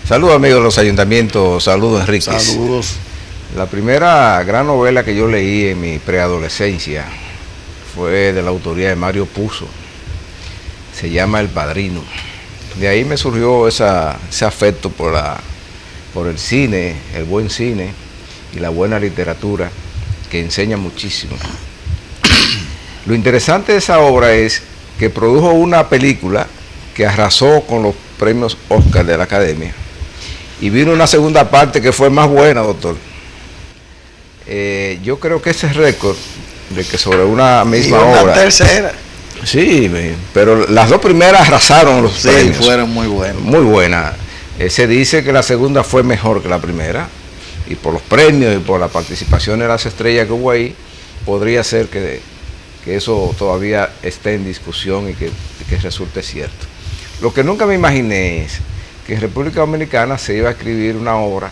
Saludos amigos de los ayuntamientos, saludos Enríquez. Saludos. La primera gran novela que yo leí en mi preadolescencia fue de la autoría de Mario Puzo. Se llama El Padrino. De ahí me surgió ese afecto por el cine, el buen cine y la buena literatura que enseña muchísimo. Lo interesante de esa obra es que produjo una película que arrasó con los premios Oscar de la Academia y vino una segunda parte que fue más buena, doctor. Yo creo que ese récord de que sobre una misma y una obra. Tercera. Sí, pero las dos primeras arrasaron los premios. Sí, fueron muy buenas. Muy buenas. Se dice que la segunda fue mejor que la primera, y por los premios y por la participación de las estrellas que hubo ahí, podría ser que eso todavía esté en discusión y que resulte cierto. Lo que nunca me imaginé es que en República Dominicana se iba a escribir una obra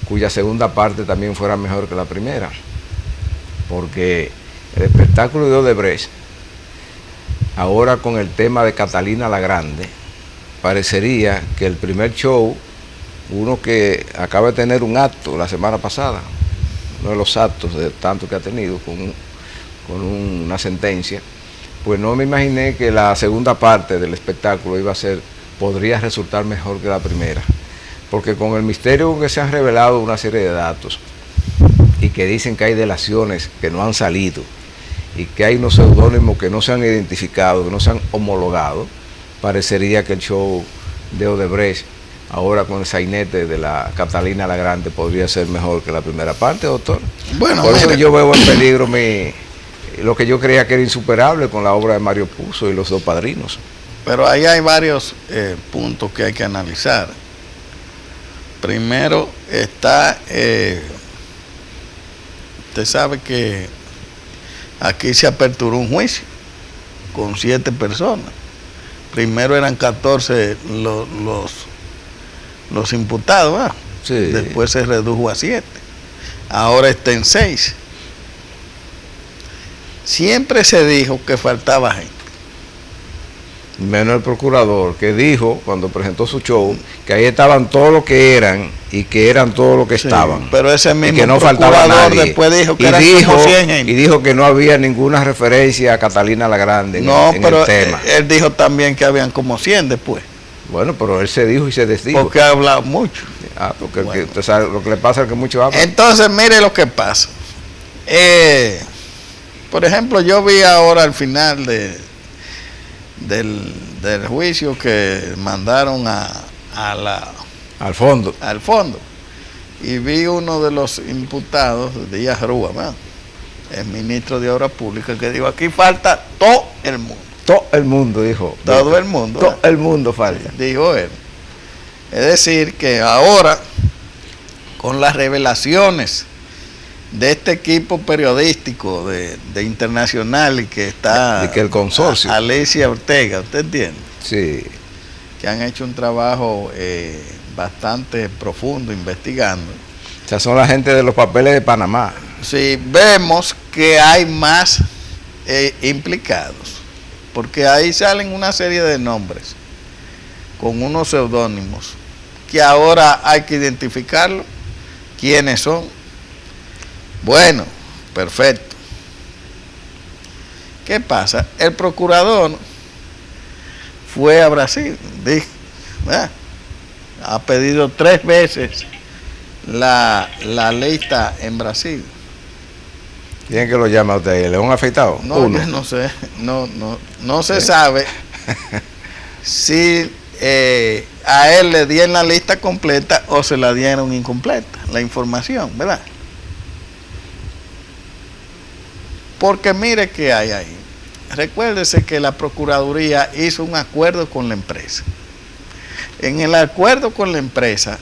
cuya segunda parte también fuera mejor que la primera, porque el espectáculo de Odebrecht, ahora con el tema de Catalina la Grande, parecería que el primer show, uno que acaba de tener un acto la semana pasada, uno de los actos de tanto que ha tenido con una sentencia, pues no me imaginé que la segunda parte del espectáculo podría resultar mejor que la primera, porque con el misterio con que se han revelado una serie de datos y que dicen que hay delaciones que no han salido y que hay unos seudónimos que no se han identificado, que no se han homologado, parecería que el show de Odebrecht, ahora con el sainete de la Catalina la Grande, podría ser mejor que la primera parte, doctor. Bueno, por eso yo veo en peligro lo que yo creía que era insuperable con la obra de Mario Puzo y Los Dos Padrinos. Pero ahí hay varios puntos que hay que analizar. Primero está, usted sabe que aquí se aperturó un juicio con 7 personas. Primero eran 14 los imputados, ¿verdad? Sí. Después se redujo a 7. Ahora está en 6. Siempre se dijo que faltaba gente. Menos el procurador, que dijo cuando presentó su show que ahí estaban todos los que eran y que eran todos los que estaban. Pero ese mismo que no faltaba nadie. Después dijo que eran como 100 gente. Y dijo que no había ninguna referencia a Catalina la Grande en el tema. Él dijo también que habían como 100 después. Bueno, pero él se dijo y se desdijo. Porque ha hablado mucho. Porque bueno. usted sabe lo que le pasa es que mucho habla. Entonces, mire lo que pasa. Por ejemplo, yo vi ahora al final del juicio que mandaron al fondo, y vi uno de los imputados, Díaz Rúa, ¿verdad? El ministro de Obras Públicas, que dijo: aquí falta todo el mundo. Todo el mundo, dijo. Todo el mundo. Todo el mundo falta. Dijo él. Es decir, que ahora, con las revelaciones de este equipo periodístico de Internacional y que está de que el consorcio Alicia Ortega, ¿usted entiende? Sí. Que han hecho un trabajo bastante profundo investigando. O sea, son la gente de los papeles de Panamá. Sí, vemos que hay más implicados, porque ahí salen una serie de nombres con unos seudónimos que ahora hay que identificarlos, quiénes son. Bueno, perfecto. ¿Qué pasa? El procurador fue a Brasil, ha pedido 3 veces la lista en Brasil. ¿Quién que lo llama a usted? ¿León Afeitado? No, yo no sé, no se sabe si a él le dieron la lista completa o se la dieron incompleta, la información, ¿verdad? Porque mire qué hay ahí. Recuérdese que la Procuraduría hizo un acuerdo con la empresa. En el acuerdo con la empresa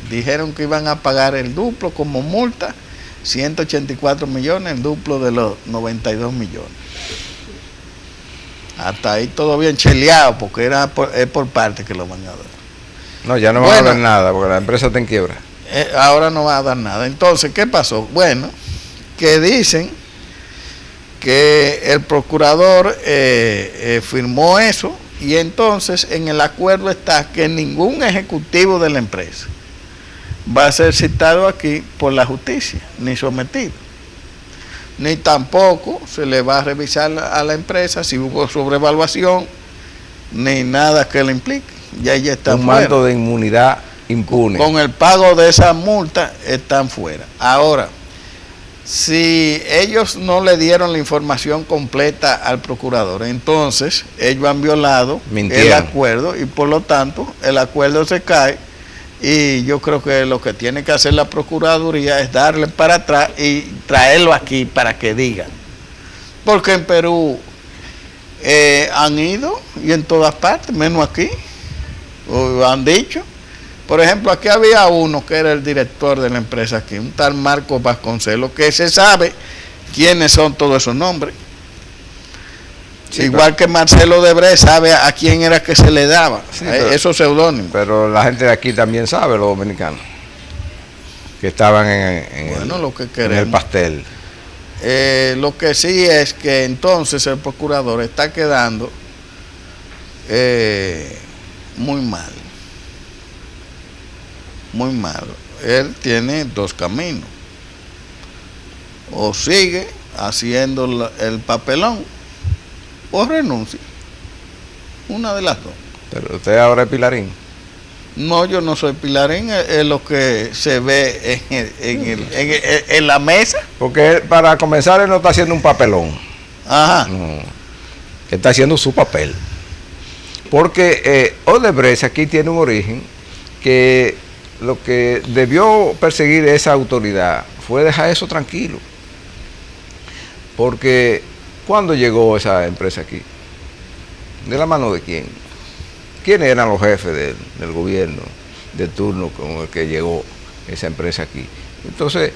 dijeron que iban a pagar el duplo como multa, 184 millones, el duplo de los 92 millones. Hasta ahí todo bien cheleado, porque es por parte que lo van a dar. No, ya no van a dar nada, porque la empresa está en quiebra. Ahora no va a dar nada. Entonces, ¿qué pasó? Bueno, que dicen que el procurador firmó eso Y entonces en el acuerdo está que ningún ejecutivo de la empresa va a ser citado aquí por la justicia, ni sometido. Ni tampoco se le va a revisar a la empresa si hubo sobrevaluación, ni nada que le implique. Ya ella está un fuera. manto de inmunidad impune. Con el pago de esa multa están fuera. Ahora, si ellos no le dieron la información completa al procurador, entonces ellos han violado el acuerdo y por lo tanto el acuerdo se cae. Y yo creo que lo que tiene que hacer la Procuraduría es darle para atrás y traerlo aquí para que digan. Porque en Perú han ido y en todas partes, menos aquí, o han dicho. Por ejemplo, aquí había uno que era el director de la empresa aquí, un tal Marco Vasconcelos, que se sabe quiénes son todos esos nombres. Sí, igual que Marcelo Odebrecht sabe a quién era que se le daba, sí, esos seudónimos. Pero la gente de aquí también sabe, los dominicanos, que estaban en el pastel. Lo que sí es que entonces el procurador está quedando muy mal. Muy mal. Él tiene dos caminos. O sigue haciendo el papelón o renuncia. Una de las dos. Pero usted ahora es Pilarín. No, yo no soy Pilarín, es lo que se ve en la mesa. Porque él, para comenzar, él no está haciendo un papelón. Ajá. No, él está haciendo su papel. Porque Odebrecht aquí tiene un origen que lo que debió perseguir esa autoridad fue dejar eso tranquilo. Porque ¿cuándo llegó esa empresa aquí? ¿De la mano de quién? ¿Quiénes eran los jefes del gobierno de turno con el que llegó esa empresa aquí? Entonces,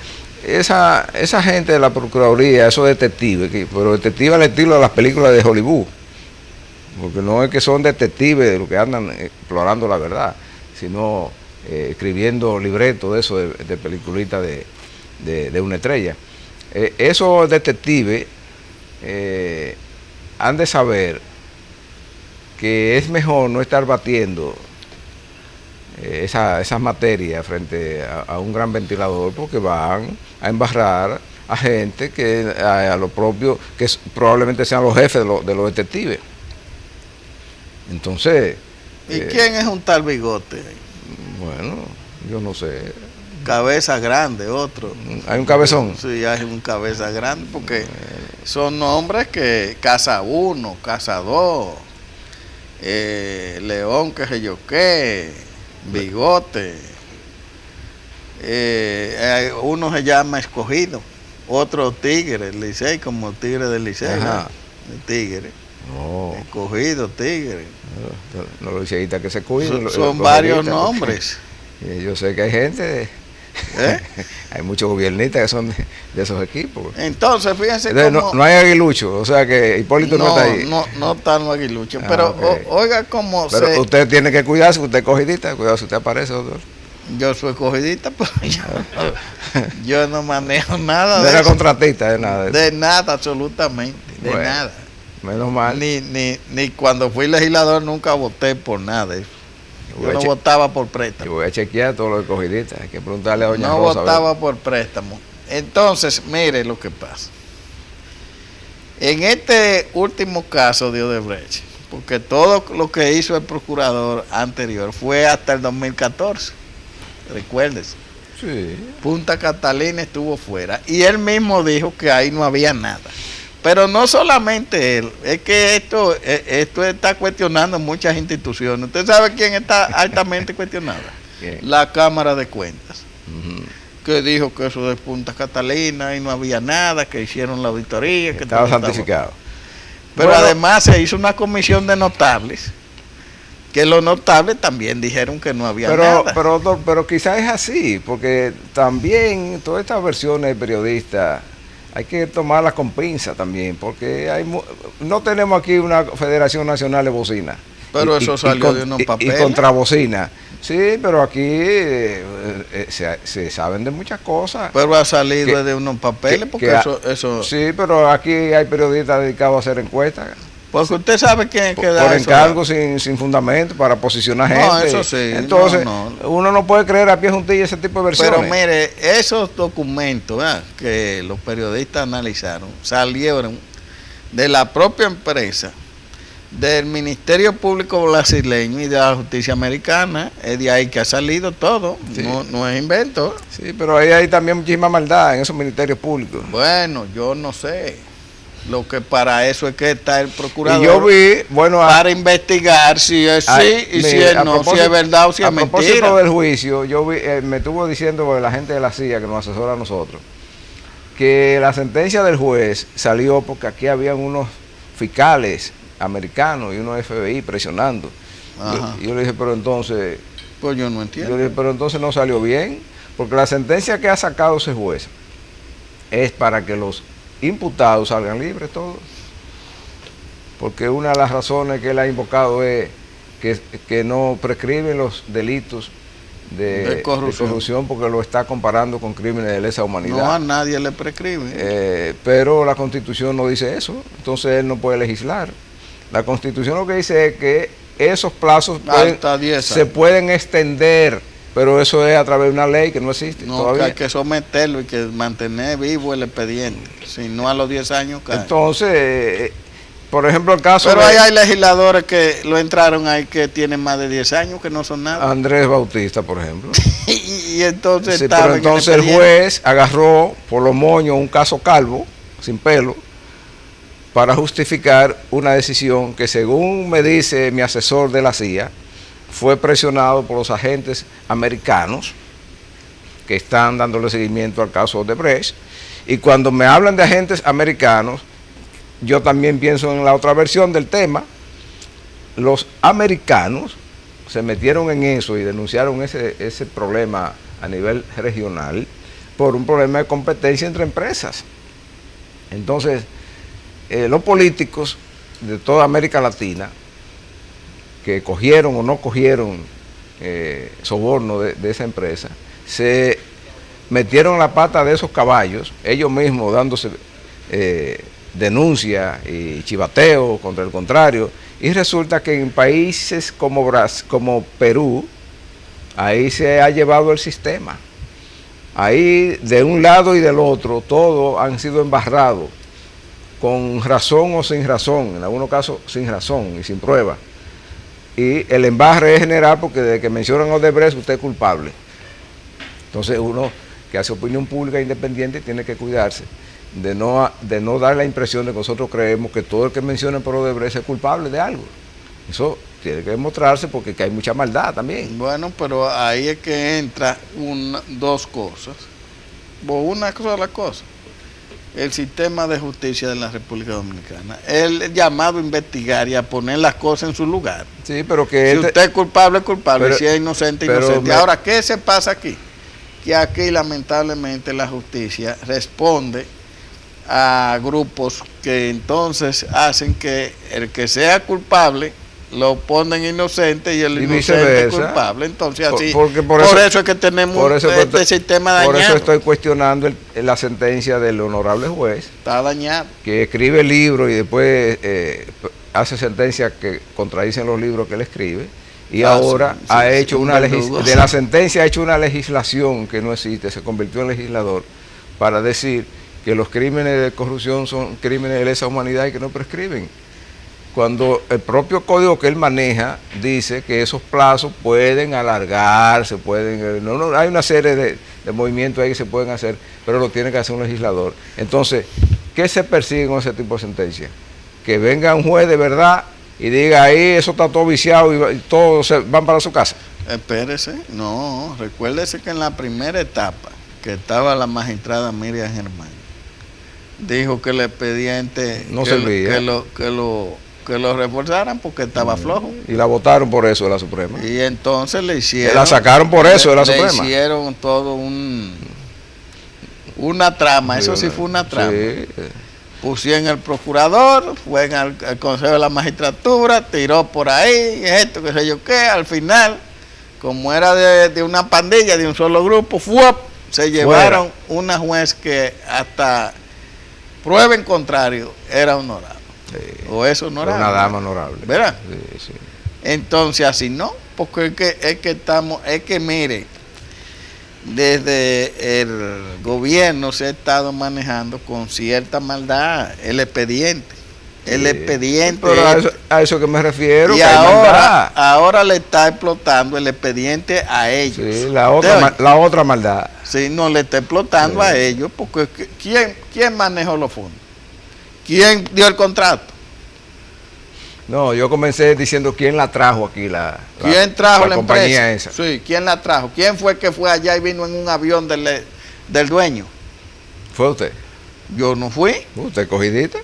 esa gente de la Procuraduría, esos detectives, pero detectives al estilo de las películas de Hollywood, porque no es que son detectives de lo que andan explorando la verdad, sino escribiendo libretos de eso, de peliculitas de una estrella. Esos detectives han de saber que es mejor no estar batiendo esas materias frente a un gran ventilador, porque van a embarrar a gente que a lo propio, que probablemente sean los jefes de los detectives. Entonces... ¿Y quién es un tal Bigote? Bueno, yo no sé. Cabeza grande, otro. ¿Hay un cabezón? Sí, hay un cabeza grande, porque son nombres que Casa 1, Casa 2, León, qué sé yo qué, Bigote. Uno se llama Escogido, otro Tigre, Licey, como Tigre del Licey. Ajá. Tigre. Oh. Escogido, Tigre. No lo liceístas que se cuiden. Son varios nombres. Yo sé que hay gente, hay muchos gobiernistas que son de esos equipos. Entonces, fíjense cómo... No hay aguilucho, o sea que Hipólito no está ahí. No está no aguilucho, pero okay. Oiga cómo pero se... usted tiene que cuidarse, usted es cogidista, cuidado si usted aparece, doctor. Yo soy cogidista, pero yo no manejo nada de eso. No era contratista, de nada. De nada, absolutamente, de nada. Menos mal. Ni cuando fui legislador nunca voté por nada de eso. Yo no votaba por préstamo. Yo voy a chequear todo lo de cogidistas. Hay que preguntarle a doña No Rosa. No votaba por préstamo. Entonces, mire lo que pasa. En este último caso de Odebrecht, porque todo lo que hizo el procurador anterior fue hasta el 2014. Recuérdese. Sí. Punta Catalina estuvo fuera. Y él mismo dijo que ahí no había nada. Pero no solamente él, es que esto está cuestionando muchas instituciones. ¿Usted sabe quién está altamente cuestionada? ¿Quién? La Cámara de Cuentas, que dijo que eso de Punta Catalina y no había nada, que hicieron la auditoría. Que estaba santificado. Pero bueno, además se hizo una comisión de notables, que los notables también dijeron que no había nada. Pero quizás es así, porque también todas estas versiones de periodistas hay que tomarlas con pinza también, porque no tenemos aquí una Federación Nacional de Bocina. Pero eso salió de unos papeles. Y contrabocina. Sí, pero aquí se saben de muchas cosas. Pero ha salido de unos papeles, porque eso... Sí, pero aquí hay periodistas dedicados a hacer encuestas. Porque usted sabe quién es que da por eso. encargo sin fundamento para posicionar gente. No, eso sí. Entonces, uno no puede creer a pie juntilla ese tipo de versiones. Pero mire, esos documentos que los periodistas analizaron salieron de la propia empresa, del Ministerio Público brasileño y de la justicia americana. Es de ahí que ha salido todo. Sí. No es invento. Sí, pero ahí hay también muchísima maldad en esos ministerios públicos. Bueno, yo no sé. Lo que para eso es que está el procurador. Y yo vi, bueno, para investigar si es sí y si es no, si es verdad o si es mentira. A propósito del juicio, yo vi, me estuvo diciendo la gente de la CIA que nos asesora a nosotros, que la sentencia del juez salió porque aquí habían unos fiscales americanos y unos FBI presionando. Yo le dije, pero entonces... Pues yo no entiendo. Yo le dije, pero entonces no salió bien, porque la sentencia que ha sacado ese juez es para que los imputados salgan libres todos, porque una de las razones que él ha invocado es que no prescriben los delitos de corrupción porque lo está comparando con crímenes de lesa humanidad. No, a nadie le prescribe. Pero la Constitución no dice eso, entonces él no puede legislar. La Constitución lo que dice es que esos plazos se pueden extender, pero eso es a través de una ley que no existe todavía. Que hay que someterlo y que mantener vivo el expediente, si no a los 10 años cae. Entonces, por ejemplo, el caso pero hay legisladores que lo entraron ahí que tienen más de 10 años, que no son nada. Andrés Bautista, por ejemplo. y entonces sí, pero entonces el juez agarró por los moños un caso calvo, sin pelo, para justificar una decisión que, según me dice mi asesor de la CIA, fue presionado por los agentes americanos que están dándole seguimiento al caso Odebrecht. Y cuando me hablan de agentes americanos, yo también pienso en la otra versión del tema. Los americanos se metieron en eso y denunciaron ese problema a nivel regional por un problema de competencia entre empresas. Entonces, los políticos de toda América Latina que cogieron o no cogieron soborno de esa empresa, se metieron la pata de esos caballos, ellos mismos dándose denuncia y chivateo contra el contrario, y resulta que en países como Perú, ahí se ha llevado el sistema. Ahí de un lado y del otro, todos han sido embarrados, con razón o sin razón, en algunos casos sin razón y sin prueba. Y el embarre es general porque desde que mencionan a Odebrecht usted es culpable. Entonces uno que hace opinión pública independiente tiene que cuidarse de no dar la impresión de que nosotros creemos que todo el que menciona por Odebrecht es culpable de algo. Eso tiene que demostrarse porque hay mucha maldad también. Bueno, pero ahí es que entra dos cosas. O una sola cosa. El sistema de justicia de la República Dominicana, el llamado a investigar y a poner las cosas en su lugar. Sí, pero que si usted es culpable, es culpable, si es inocente, inocente. Ahora, ¿qué se pasa aquí? Que aquí lamentablemente la justicia responde a grupos que entonces hacen que el que sea culpable lo ponen inocente y el inocente culpable. Entonces así, por eso es que tenemos este sistema dañado. Por eso estoy cuestionando la sentencia del honorable juez. Está dañado. Que escribe libros y después hace sentencias que contradicen los libros que él escribe. Y ahora ha hecho de la sentencia ha hecho una legislación que no existe, se convirtió en legislador para decir que los crímenes de corrupción son crímenes de lesa humanidad y que no prescriben. Cuando el propio código que él maneja dice que esos plazos pueden alargarse, hay una serie de movimientos ahí que se pueden hacer, pero lo tiene que hacer un legislador. Entonces, ¿qué se persigue con ese tipo de sentencia? Que venga un juez de verdad y diga ahí eso está todo viciado y todos se van para su casa. Espérese, no, recuérdese que en la primera etapa que estaba la magistrada Miriam Germán, dijo que el expediente no servía, que lo reforzaran porque estaba flojo. Y la votaron por eso de la Suprema. Y entonces le hicieron... La sacaron por eso de la Suprema. Le hicieron todo una trama, eso sí fue una trama. Sí. Pusieron el procurador, fue al Consejo de la Magistratura, tiró por ahí, esto, qué sé yo qué, al final, como era de una pandilla, de un solo grupo, se llevaron una juez que hasta prueba en contrario era honorable. o es honorable. Una dama honorable. ¿Verdad? Sí, sí. Entonces así no, porque es que mire, desde el gobierno se ha estado manejando con cierta maldad el expediente. El expediente. Pero a eso que me refiero. Y que ahora le está explotando el expediente a ellos. Sí, la otra maldad. Sí, no le está explotando a ellos, porque ¿quién manejó los fondos? ¿Quién dio el contrato? No, yo comencé diciendo quién la trajo aquí, ¿Quién trajo la compañía empresa? esa. Sí, ¿quién la trajo? ¿Quién fue que fue allá y vino en un avión del dueño? ¿Fue usted? Yo no fui. ¿Usted cogidita?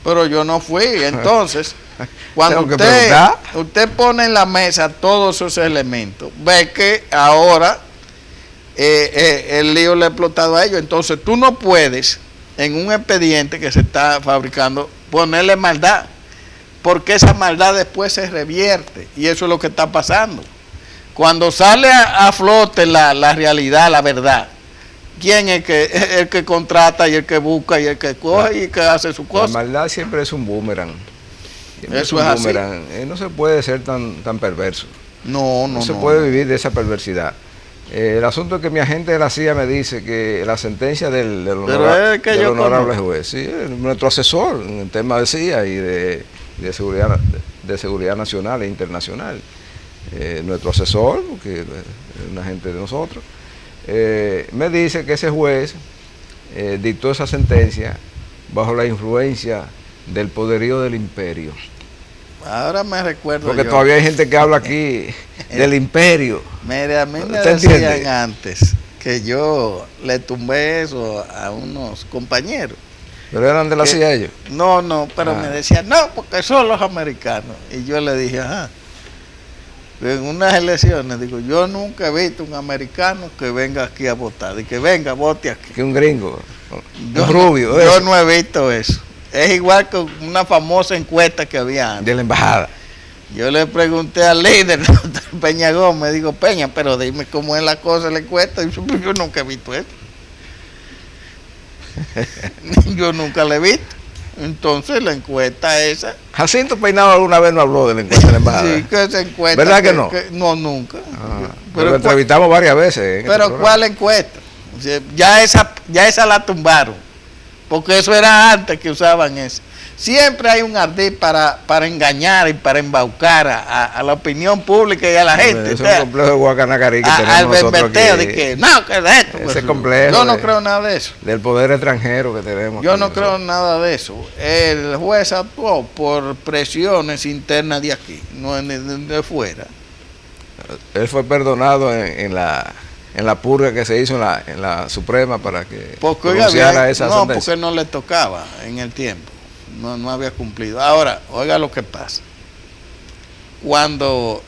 Pero yo no fui. Entonces, cuando usted pone en la mesa todos esos elementos, ve que ahora el lío le ha explotado a ellos. Entonces, tú no puedes, en un expediente que se está fabricando, ponerle maldad, porque esa maldad después se revierte. Y eso es lo que está pasando. Cuando sale a flote la realidad, la verdad, ¿quién es el que contrata y el que busca y el que coge y que hace su cosa? La maldad siempre es un boomerang. Eso es boomerang. No se puede ser tan perverso. No se puede vivir de esa perversidad. El asunto es que mi agente de la CIA me dice que la sentencia del honorable juez, sí, nuestro asesor en el tema de CIA y de seguridad nacional e internacional, nuestro asesor, que es un agente de nosotros, me dice que ese juez dictó esa sentencia bajo la influencia del poderío del imperio. Ahora me recuerdo. Porque todavía hay gente que habla aquí del imperio. Mire, a mí me decían antes que yo le tumbé eso a unos compañeros. ¿Pero eran de la CIA ellos? No, pero me decían, no, porque son los americanos. Y yo le dije, ajá. En unas elecciones, digo, yo nunca he visto un americano que venga aquí a votar, y que venga, vote aquí. Que un gringo, un rubio. Yo no he visto eso. Es igual que una famosa encuesta que había antes. De la embajada. Yo le pregunté al líder, Peña Gómez, digo, Peña, pero dime cómo es la cosa de la encuesta. Y yo nunca he visto eso. Yo nunca la he visto. Entonces la encuesta esa. Jacinto Peinado alguna vez no habló de la encuesta de la embajada. Sí, que esa encuesta. ¿Verdad que no? No, nunca. Pero lo entrevistamos varias veces. Pero ¿cuál encuesta? O sea, ya esa la tumbaron. Porque eso era antes que usaban eso. Siempre hay un ardid para engañar y para embaucar a la opinión pública y a la gente. Es un complejo de Guacanacarí que tenemos al nosotros aquí. de que no, que es esto. Ese complejo. Yo no creo nada de eso. Del poder extranjero que tenemos. Yo no creo nada de eso. El juez actuó por presiones internas de aquí, no de fuera. Él fue perdonado en la purga que se hizo en la Suprema para que pronunciara esa sentencia. No, porque no le tocaba en el tiempo. No había cumplido. Ahora, oiga lo que pasa. Cuando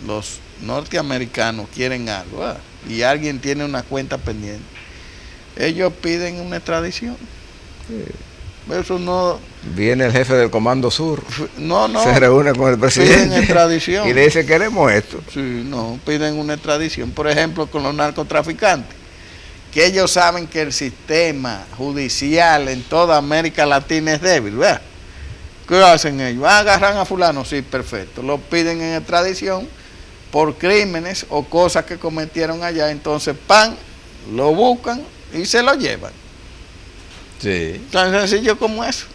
los norteamericanos quieren algo y alguien tiene una cuenta pendiente, ellos piden una extradición. Sí. Eso no. Viene el jefe del Comando Sur. No. Se reúne con el presidente. Piden extradición. Y le dice, queremos esto. Sí, no, piden una extradición. Por ejemplo, con los narcotraficantes, que ellos saben que el sistema judicial en toda América Latina es débil, ¿verdad? ¿Qué hacen ellos? Agarran a fulano, sí, perfecto. Lo piden en extradición por crímenes o cosas que cometieron allá. Entonces, lo buscan y se lo llevan. Sí. Tan sencillo como eso.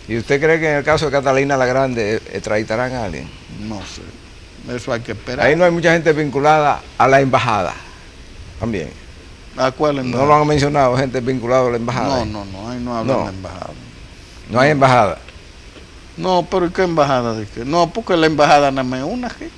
¿Y usted cree que en el caso de Catalina la Grande extraditarán a alguien? No sé. Eso hay que esperar. Ahí no hay mucha gente vinculada a la embajada. También. ¿A cuál embajada? No lo han mencionado, gente vinculada a la embajada. No, ahí no hablan de embajada. No hay embajada. No, pero ¿qué embajada de qué? No, porque la embajada no me una aquí.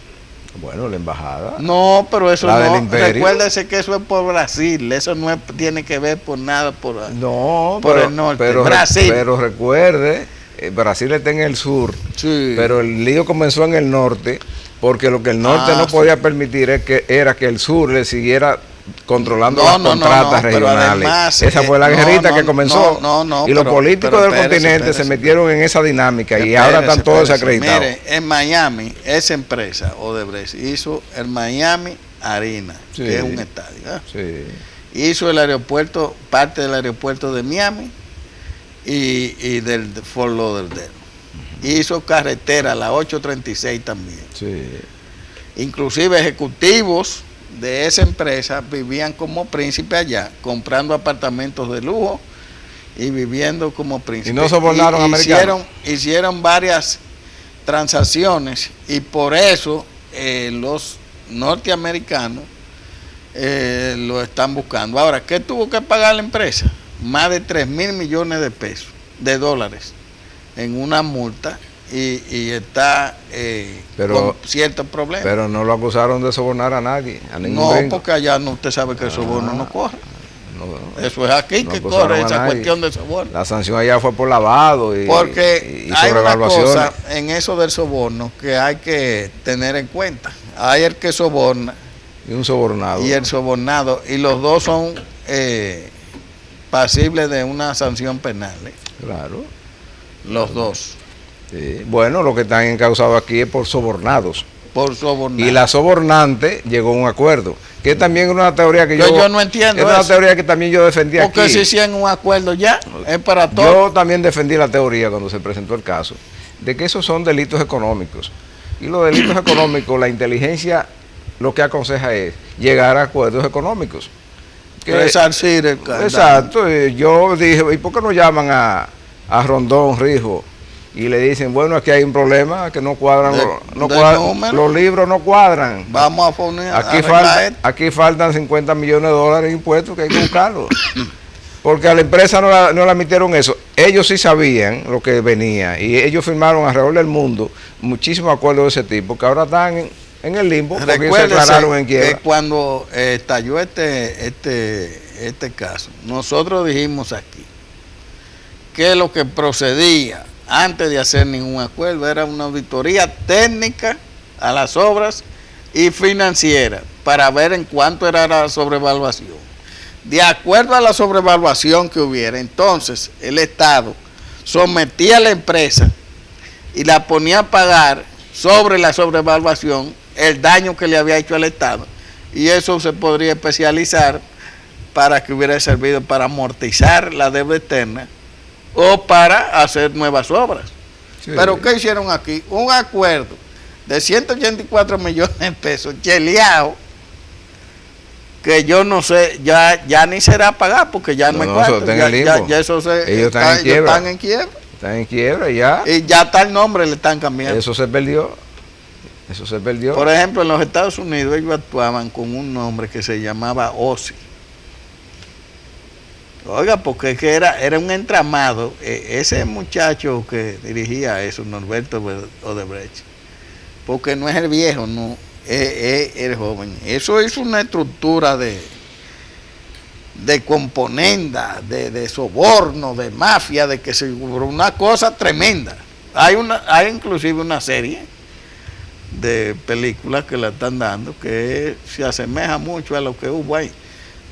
Bueno, la embajada. No, pero eso la no. Del imperio. Recuérdese que eso es por Brasil. Eso no tiene que ver por nada por el norte. Pero, Brasil. Pero recuerde, Brasil está en el sur. Sí. Pero el lío comenzó en el norte, porque lo que el norte no podía permitir era que el sur le siguiera controlando las contratas regionales. Además, esa fue la guerrita que comenzó. Y los políticos del continente se metieron en esa dinámica y ahora están todos desacreditados. Mire, en Miami, esa empresa, Odebrecht, hizo el Miami Arena, que es un estadio. Sí. Hizo el aeropuerto, parte del aeropuerto de Miami, y del Fort Lauderdale. Hizo carretera, la 836 también. Sí. Inclusive ejecutivos de esa empresa vivían como príncipes allá, comprando apartamentos de lujo y viviendo como príncipes. Y no sobornaron americanos. Hicieron varias transacciones y por eso los norteamericanos lo están buscando. Ahora, ¿qué tuvo que pagar la empresa? Más de 3,000 millones de pesos, de dólares, en una multa y está con ciertos problemas. Pero no lo acusaron de sobornar a nadie, a ningún No, gringo. porque allá no, usted sabe que el soborno no corre. No, Eso es aquí no que acusaron corre a esa nadie. cuestión de soborno. La sanción allá fue por lavado y Porque y hay una sobrevaluaciones. cosa en eso del soborno que hay que tener en cuenta. Hay el que soborna Y un sobornado. y el sobornado, y los dos son pasibles de una sanción penal. Claro. Los dos, Sí. Bueno, lo que están encausados aquí es por sobornados. por sobornar. Y la sobornante llegó a un acuerdo. Que también es una teoría que yo no entiendo es una eso. teoría que también yo defendí Porque aquí. si hicieron un acuerdo ya, es para todo. Yo también defendí la teoría cuando se presentó el caso, de que esos son delitos económicos. Y los delitos económicos, la inteligencia lo que aconseja es llegar a acuerdos económicos. Resarcir el daño. Exacto. Yo dije, ¿y por qué no llaman a Rondón, Rijo? Y le dicen, bueno, aquí hay un problema, que no cuadran, los libros no cuadran. Vamos a poner Aquí faltan 50 millones de dólares en impuestos que hay que buscarlos. Porque a la empresa no la emitieron eso. Ellos sí sabían lo que venía y ellos firmaron alrededor del mundo muchísimos acuerdos de ese tipo que ahora están en el limbo porque ellos se declararon en quiebra. Que cuando estalló este caso, nosotros dijimos aquí que lo que procedía antes de hacer ningún acuerdo era una auditoría técnica a las obras y financiera para ver en cuánto era la sobrevaluación. De acuerdo a la sobrevaluación que hubiera, entonces el Estado sometía a la empresa y la ponía a pagar sobre la sobrevaluación el daño que le había hecho al Estado. Y eso se podría especializar para que hubiera servido para amortizar la deuda externa o para hacer nuevas obras. Sí. Pero ¿qué hicieron aquí? Un acuerdo de 184 millones de pesos, cheleado, que yo no sé, ya ni será pagar porque ya no hay cuarto. Ya eso ellos están en quiebra. Están en quiebra. Están en quiebra ya. Y ya está el nombre, le están cambiando. Eso se perdió. Eso se perdió. Por ejemplo, en los Estados Unidos ellos actuaban con un nombre que se llamaba OSI. Oiga, porque es que era un entramado. Ese muchacho que dirigía eso, Norberto Odebrecht, porque no es el viejo, no, es el joven. Eso es una estructura de componenda, de soborno, de mafia, de que se una cosa tremenda. Hay inclusive una serie de películas que la están dando que se asemeja mucho a lo que hubo ahí.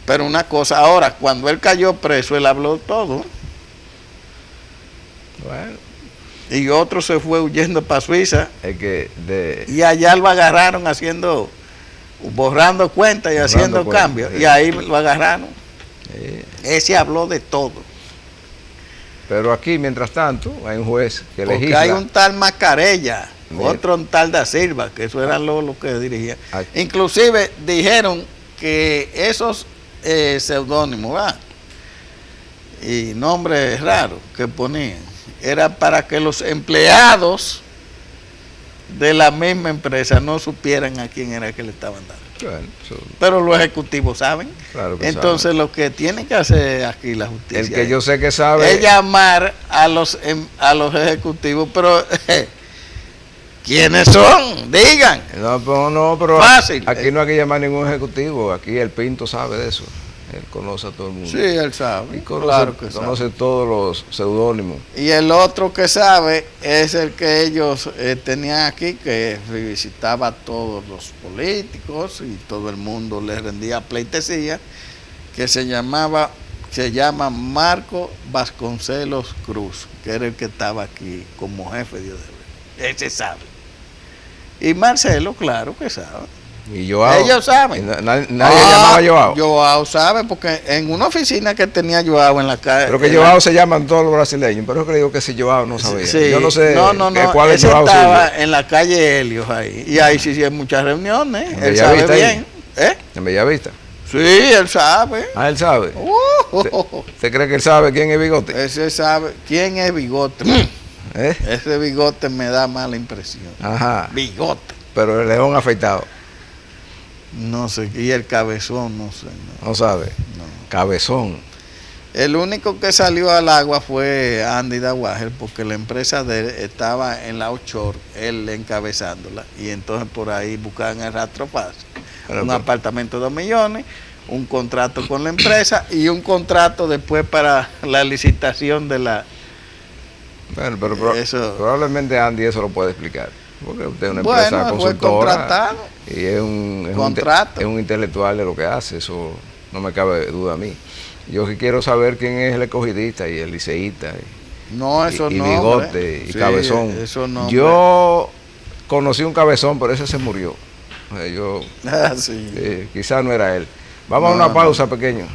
Pero una cosa, ahora, cuando él cayó preso, él habló todo. Bueno. Y otro se fue huyendo para Suiza. Y allá lo agarraron borrando cuentas y haciendo cambios. Sí. Y ahí lo agarraron. Sí. Ese habló de todo. Pero aquí, mientras tanto, hay un juez que legisla. Porque hay un tal Mascarella, otro un tal Da Silva, que eso eran los que dirigían. Aquí. Inclusive dijeron que esos seudónimos y nombres raros que ponían era para que los empleados de la misma empresa no supieran a quién era que le estaban dando. Bueno, pero los ejecutivos saben. Claro que entonces saben. Lo que tiene que hacer aquí la justicia, el que yo sé que sabe, es llamar a los ejecutivos, pero ¿quiénes son? Digan. No, pero fácil. Aquí no hay que llamar a ningún ejecutivo. Aquí el Pinto sabe de eso. Él conoce a todo el mundo. Sí, él sabe. Y conoce todos los seudónimos. Y el otro que sabe es el que ellos tenían aquí, que visitaba a todos los políticos y todo el mundo le rendía pleitesía, que se llama Marco Vasconcelos Cruz, que era el que estaba aquí como jefe de Odebrecht. Ese sabe. Y Marcelo, claro que sabe. Y Joao, ellos saben. Nadie llamaba a Joao. Joao sabe, porque en una oficina que tenía Joao en la calle. Pero que Joao se llaman todos los brasileños. Pero yo creo que si Joao no sabía. Sí, yo no sé cuál es Joao estaba suyo. en la calle Helios ahí. Y ahí sí hay muchas reuniones. ¿En Él sabe Bellavista bien. ¿En Bellavista? Sí, él sabe. Ah, él sabe. ¿Usted cree que él sabe quién es Bigote? Ese sabe quién es Bigote. Ese Bigote me da mala impresión. Ajá. Bigote. Pero el león afeitado. No sé. Y el cabezón, no sé. No sabe. No. Cabezón. El único que salió al agua fue Andy Dawager, porque la empresa de él estaba en la offshore, él encabezándola, y entonces por ahí buscaban el rastro fácil. Un apartamento de 2 millones, un contrato con la empresa y un contrato después para la licitación de la... Bueno, pero probablemente Andy eso lo puede explicar. Porque usted es una empresa fue consultora contratado. Y es un intelectual de lo que hace, eso no me cabe duda a mí. Yo que quiero saber quién es el escogidista y el liceísta y Bigote y Cabezón. Yo conocí un Cabezón, pero ese se murió. Quizás no era él. Vamos a una pausa pequeño.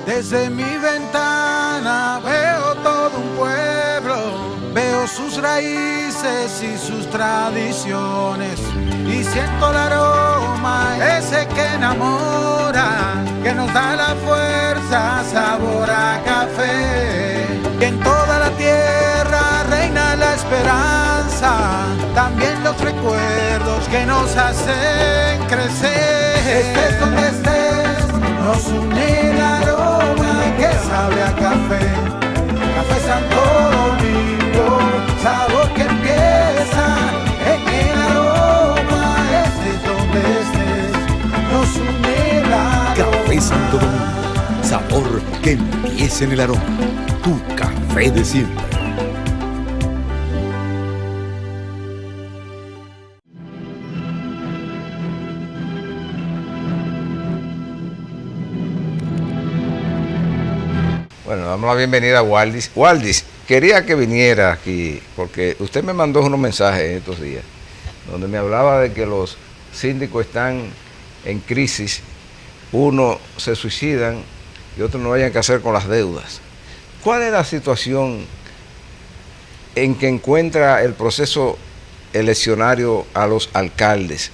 Desde mi ventana veo todo un pueblo, veo sus raíces y sus tradiciones y siento el aroma ese que enamora, que nos da la fuerza, sabor a café. Y en toda la tierra reina la esperanza, también los recuerdos que nos hacen crecer. Estés donde estés, nos une el aroma que sabe a café. Café Santo Domingo, sabor que empieza en el aroma. Estés donde estés, nos une el aroma. Café Santo Domingo, sabor que empieza en el aroma. Tu café de siempre. Bueno, damos la bienvenida a Waldis. Waldis, quería que viniera aquí, porque usted me mandó unos mensajes estos días, donde me hablaba de que los síndicos están en crisis, unos se suicidan y otros no hayan que hacer con las deudas. ¿Cuál es la situación en que encuentra el proceso eleccionario a los alcaldes,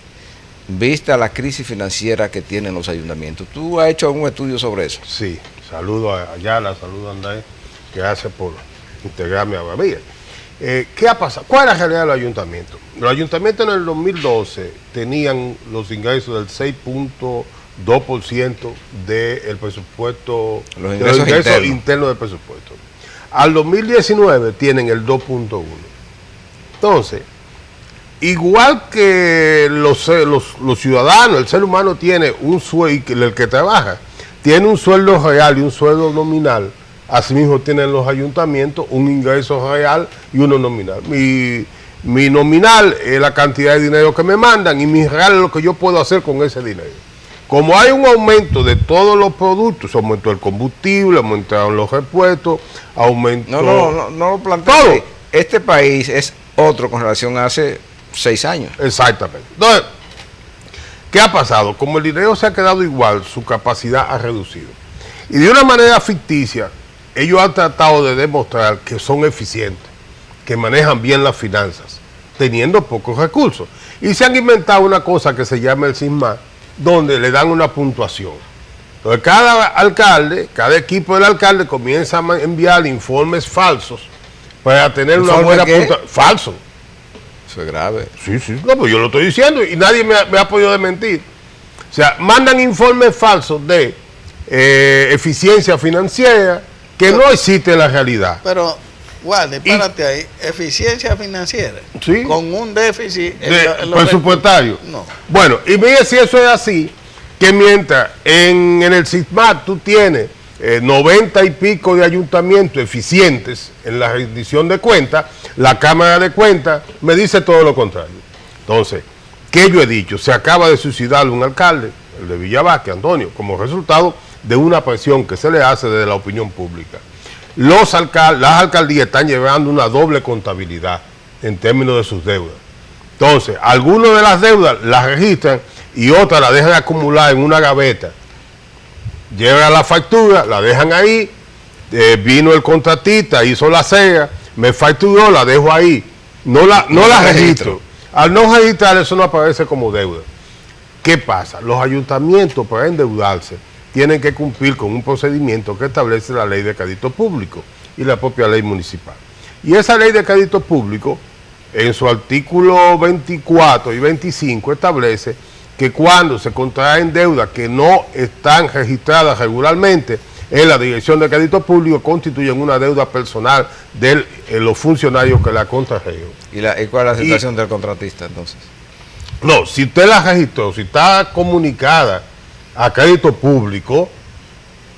vista la crisis financiera que tienen los ayuntamientos? ¿Tú has hecho algún estudio sobre eso? Sí, saludo a Ayala, saludo a Andrés, que hace por integrarme a Babía. ¿Qué ha pasado? ¿Cuál es la realidad de los ayuntamientos? Los ayuntamientos en el 2012 tenían los ingresos del 6.2% del presupuesto, los ingresos internos del presupuesto. Al 2019 tienen el 2.1%. Entonces, igual que los ciudadanos, el ser humano tiene un sueldo, el que trabaja, tiene un sueldo real y un sueldo nominal, asimismo tienen los ayuntamientos un ingreso real y uno nominal. Mi nominal es la cantidad de dinero que me mandan y mi real es lo que yo puedo hacer con ese dinero. Como hay un aumento de todos los productos, aumentó el combustible, aumentaron los repuestos, aumentó... No lo planteo. Todo. Este país es otro con relación a hace 6 años. Exactamente. Entonces, ¿qué ha pasado? Como el dinero se ha quedado igual, su capacidad ha reducido. Y de una manera ficticia, ellos han tratado de demostrar que son eficientes, que manejan bien las finanzas, teniendo pocos recursos. Y se han inventado una cosa que se llama el SISMA, donde le dan una puntuación. Entonces, cada alcalde, cada equipo del alcalde comienza a enviar informes falsos para tener una buena puntuación. Falso. Eso es grave. Sí, no, pues yo lo estoy diciendo y nadie me ha podido desmentir. O sea, mandan informes falsos de eficiencia financiera que no existe en la realidad. Pero, Walde, espérate ahí, eficiencia financiera, ¿sí? Con un déficit presupuestario. No. Bueno, y mire si eso es así, que mientras en el SISMAT tú tienes 90 y pico de ayuntamientos eficientes en la rendición de cuentas, la Cámara de Cuentas me dice todo lo contrario. Entonces, ¿Qué yo he dicho? Se acaba de suicidar un alcalde, el de Villavasque, Antonio, como resultado de una presión que se le hace desde la opinión pública. Las alcaldías están llevando una doble contabilidad en términos de sus deudas. Entonces, algunas de las deudas las registran y otras las dejan acumular en una gaveta. Llega la factura, la dejan ahí, vino el contratista, hizo la cega, me facturó, la dejo ahí. No la registro. Al no registrar, eso no aparece como deuda. ¿Qué pasa? Los ayuntamientos, para endeudarse, tienen que cumplir con un procedimiento que establece la ley de crédito público y la propia ley municipal. Y esa ley de crédito público, en su artículo 24 y 25, establece que cuando se contraen deudas que no están registradas regularmente en la Dirección de Crédito Público, constituyen una deuda personal de los funcionarios que la contrajeron. ¿Y cuál es la situación del contratista entonces? No, si usted la registró, si está comunicada a crédito público,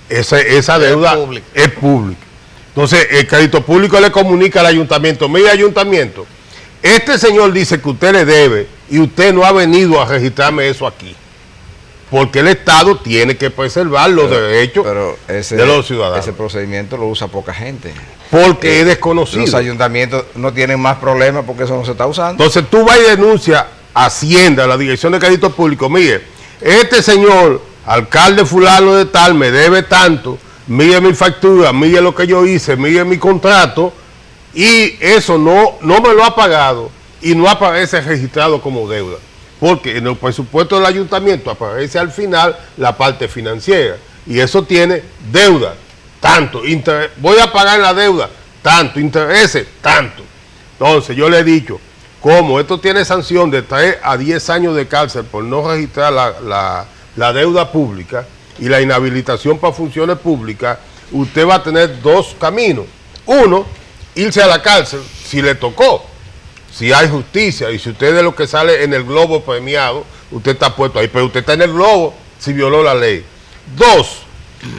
esa deuda es pública. Entonces, el crédito público le comunica al ayuntamiento: mire, ayuntamiento, este señor dice que usted le debe y usted no ha venido a registrarme eso aquí. Porque el Estado tiene que preservar los derechos de los ciudadanos. Ese procedimiento lo usa poca gente. Porque es desconocido. Los ayuntamientos no tienen más problemas porque eso no se está usando. Entonces tú vas y denuncias a Hacienda, a la Dirección de Crédito Público: mire, este señor, alcalde fulano de tal, me debe tanto, mire mi factura, mire lo que yo hice, mire mi contrato, y eso no me lo ha pagado y no aparece registrado como deuda. Porque en el presupuesto del ayuntamiento aparece al final la parte financiera y eso tiene deuda, tanto, voy a pagar la deuda, tanto, intereses, tanto. Entonces yo le he dicho, como esto tiene sanción de 3 a 10 años de cárcel por no registrar la deuda pública y la inhabilitación para funciones públicas, usted va a tener dos caminos. Uno, irse a la cárcel si le tocó. Si hay justicia y si usted es de lo que sale en el globo premiado, usted está puesto ahí, pero usted está en el globo si violó la ley. Dos,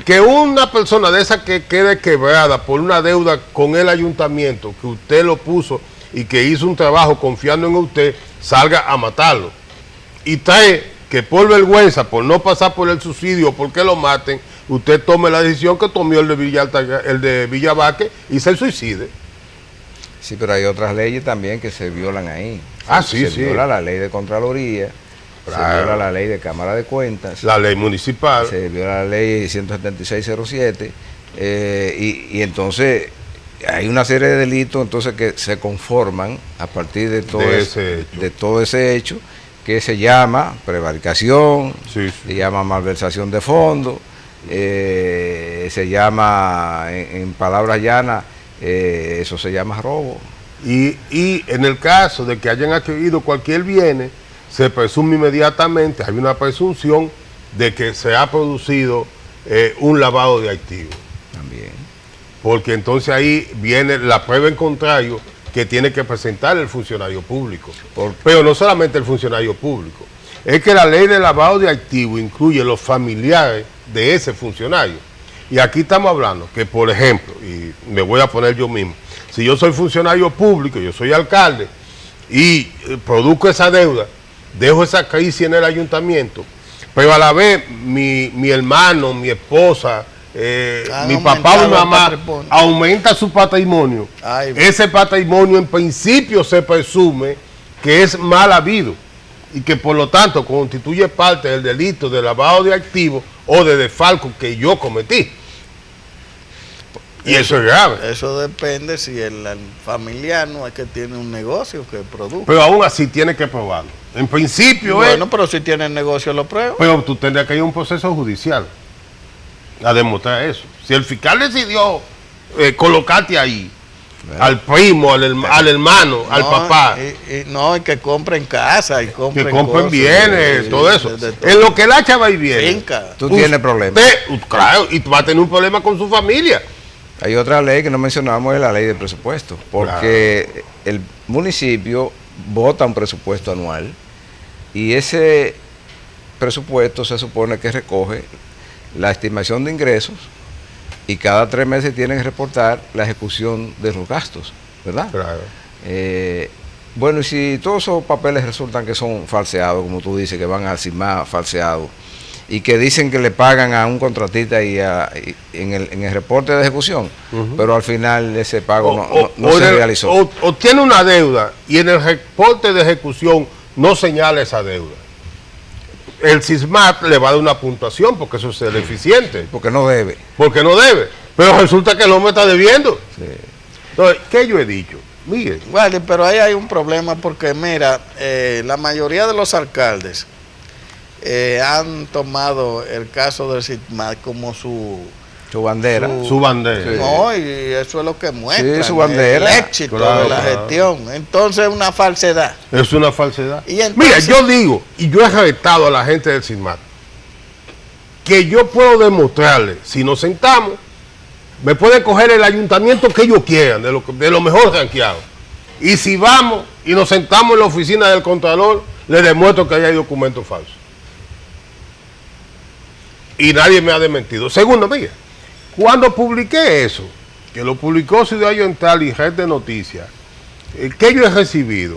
que una persona de esa que quede quebrada por una deuda con el ayuntamiento, que usted lo puso y que hizo un trabajo confiando en usted, salga a matarlo. Y tres, que por vergüenza, por no pasar por el subsidio, porque lo maten, usted tome la decisión que tomó el de Villavasque y se suicide. Sí, pero hay otras leyes también que se violan ahí. Se viola la ley de Contraloría, claro, se viola la ley de Cámara de Cuentas, la ley municipal, se viola la ley 17607, y entonces hay una serie de delitos entonces que se conforman a partir de todo ese hecho, que se llama prevaricación, se llama malversación de fondos, se llama, en palabras llanas, eso se llama robo. Y en el caso de que hayan adquirido cualquier bien, se presume inmediatamente, hay una presunción de que se ha producido un lavado de activos. También. Porque entonces ahí viene la prueba en contrario que tiene que presentar el funcionario público. Pero no solamente el funcionario público, es que la ley de lavado de activos incluye los familiares de ese funcionario. Y aquí estamos hablando que, por ejemplo, y me voy a poner yo mismo, si yo soy funcionario público, yo soy alcalde, y produzco esa deuda, dejo esa crisis en el ayuntamiento, pero a la vez mi hermano, mi esposa, mi papá o mi mamá aumenta su patrimonio. Ese patrimonio en principio se presume que es mal habido y que por lo tanto constituye parte del delito de lavado de activos o de desfalco que yo cometí. Y eso es grave. Eso depende si el familiar no es que tiene un negocio que produce. Pero aún así tiene que probarlo. En principio bueno, pero si tiene el negocio lo prueba. Pero tú tendrías que ir a un proceso judicial a demostrar eso. Si el fiscal decidió colocarte ahí, ¿verdad? Al primo, al hermano, al papá. Y que compren casa y compren bienes, todo eso. En lo que la chava y viene. Tú tienes problemas. Claro, y tú vas a tener un problema con su familia. Hay otra ley que no mencionamos, es la ley de presupuesto, porque el municipio vota un presupuesto anual y ese presupuesto se supone que recoge la estimación de ingresos y cada 3 meses tienen que reportar la ejecución de los gastos, ¿verdad? Claro. Bueno, y si todos esos papeles resultan que son falseados, como tú dices, que van al CISMAD falseados, y que dicen que le pagan a un contratista en el reporte de ejecución, pero al final ese pago no se realizó. O tiene una deuda y en el reporte de ejecución no señala esa deuda. El CISMAD le va a dar una puntuación porque eso es el eficiente. Porque no debe. Porque no debe. Pero resulta que el hombre está debiendo. Sí. Entonces, ¿qué yo he dicho? Mire. Vale, pero ahí hay un problema porque, mira, la mayoría de los alcaldes han tomado el caso del CISMAD como su bandera. Su bandera. Sí. No, y eso es lo que muestra. Sí, su bandera. El éxito Claro, de la gestión. Entonces es una falsedad. Es una falsedad. Y entonces, mira, yo digo, y yo he retado a la gente del CISMAD, que yo puedo demostrarle, si nos sentamos, me pueden coger el ayuntamiento que ellos quieran, de lo mejor ranqueado. Y si vamos y nos sentamos en la oficina del Contralor, le demuestro que ahí hay documentos falsos. Y nadie me ha desmentido. Segundo, mira, cuando publiqué eso, que lo publicó Ciudad Oriental y Red de Noticias, que yo he recibido,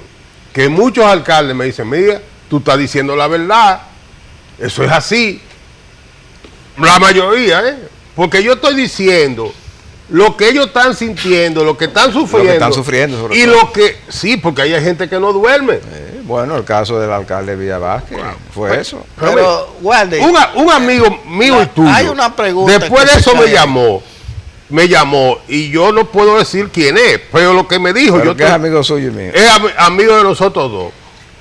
que muchos alcaldes me dicen, mira, tú estás diciendo la verdad, eso es así. La mayoría, porque yo estoy diciendo lo que ellos están sintiendo, lo que están sufriendo. Lo que están sufriendo, sobre y todo. lo que, sí, porque hay gente que no duerme. Bueno, el caso del alcalde Villa Vázquez fue eso. pero, Walde, Un amigo mío y tuyo. hay una pregunta Después que de se eso cae. me llamó y yo no puedo decir quién es, pero lo que me dijo, Pero yo que es amigo suyo y mío. es amigo de nosotros dos.